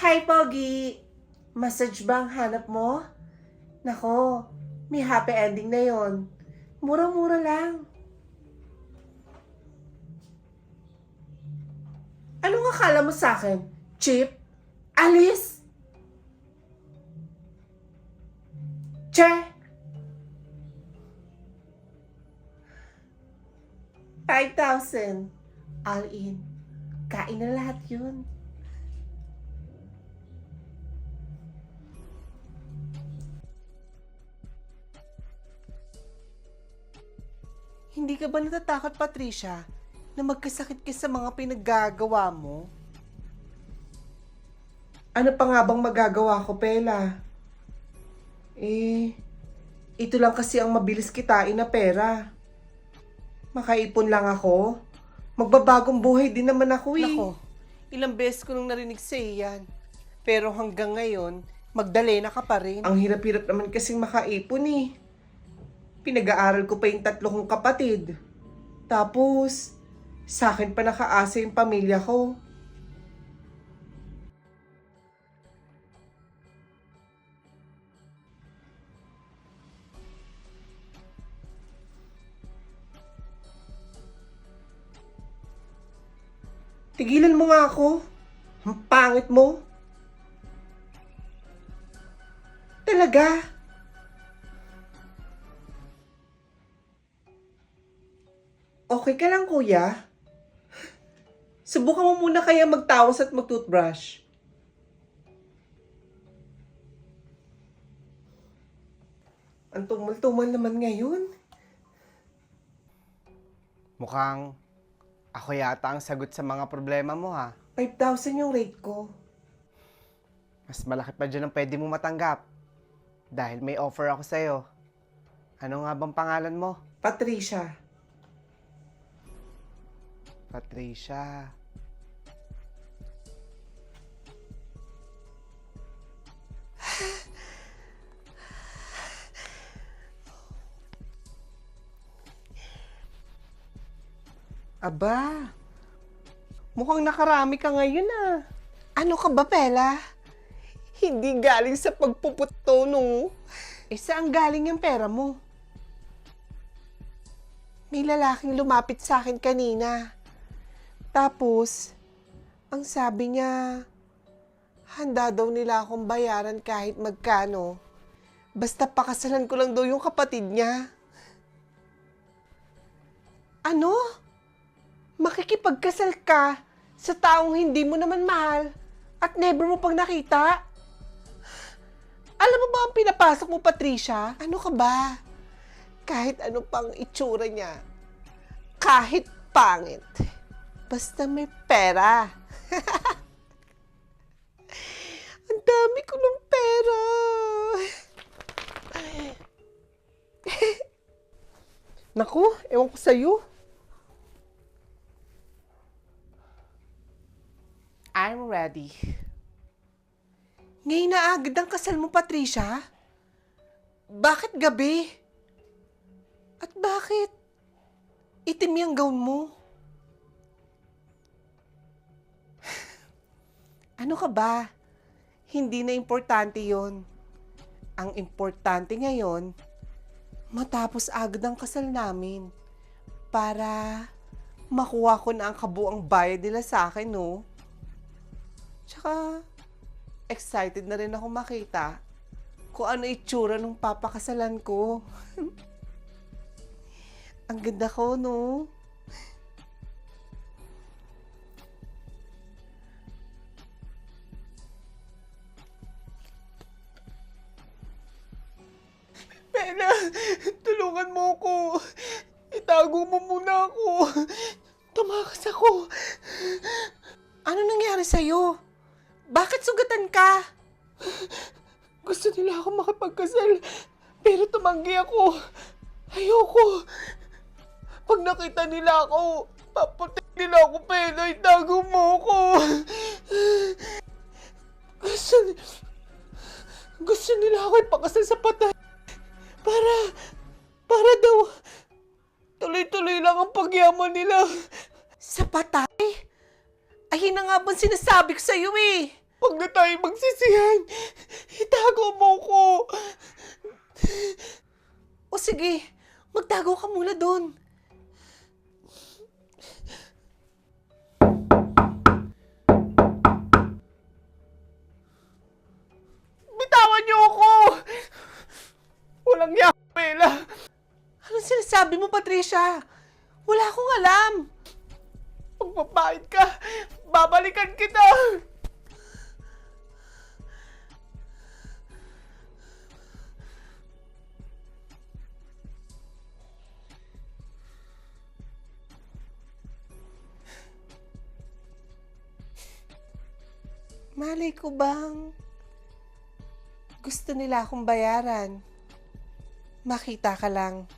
Hi, Pogi! Massage ba ang hanap mo? Nako, may happy ending na yon. Mura-mura lang. Anong akala mo sa akin? Cheap? Alis? Che? 5,000. All in. Kain na lahat yun. Hindi ka ba natatakot, Patricia, na magkasakit ka sa mga pinaggagawa mo? Ano pa nga bang magagawa ko, Pela? Ito lang kasi ang mabilis kitain na pera. Makaipon lang ako. Magbabagong buhay din naman ako eh. Nako, ilang beses ko nung narinig sa yan. Pero hanggang ngayon, Magdalena ka pa rin. Ang hirap-hirap naman kasing makaipon eh. Pinag-aaral ko pa yung 3 kong kapatid. Tapos, sa akin pa nakaasa yung pamilya ko. Tigilan mo nga ako. Ang pangit mo. Talaga? Okay ka lang, kuya? Subukan mo muna kaya magtawas at mag-toothbrush. Ang tumal-tumal naman ngayon. Mukhang ako yata ang sagot sa mga problema mo ha. 5,000 yung rate ko. Mas malaki pa dyan ang pwede mo matanggap. Dahil may offer ako sa'yo. Ano nga bang pangalan mo? Patricia. Patricia. Aba, mukhang nakarami ka ngayon ah. Ano ka ba, Pela? Hindi galing sa pagpuputo, no? Saan galing yung pera mo? May lalaking lumapit sa akin kanina. Tapos, ang sabi niya, handa daw nila akong bayaran kahit magkano. Basta pakasalan ko lang daw yung kapatid niya. Ano? Makikipagkasal ka sa taong hindi mo naman mahal at never mo pang nakita? Alam mo ba ang pinapasok mo, Patricia? Ano ka ba? Kahit ano pang itsura niya, kahit pangit, basta may pera. Ang dami ko ng pera. Naku, ewan ko sa'yo. I'm ready. Ngayon na agad ang kasal mo, Patricia? Bakit gabi? At bakit itim yung gown mo? Ano ka ba? Hindi na importante yon. Ang importante ngayon, matapos agad ang kasal namin para makuha ko na ang kabuang bayad nila sa akin, no? Tsaka, excited na rin ako makita kung ano itsura nung papakasalan ko. Ang ganda ko, no? Pena, tulungan mo ko. Itago mo muna ako. Tumakas ako. Ano nangyari sa'yo? Bakit sugatan ka? Gusto nila ako makipagkasal, pero tumanggi ako. Ayoko. Pag nakita nila ako, papatay nila ako, Pela. Itago mo ako. Gusto nila ako ipakasal sa patay. Para daw, tuloy-tuloy lang ang pagyaman nila. Sa patay? Ay, na nga bang sinasabi ko sa'yo eh. Pag na tayo tayong magsisihan. Itago mo ko. O sige, magtago ka muna doon. Bitawan niyo ako! Walang niya, Bella. Anong sinasabi mo, Patricia? Wala akong alam. Magpapait ka. Babalikan kita. Malay ko bang gusto nila akong bayaran? Makita ka lang.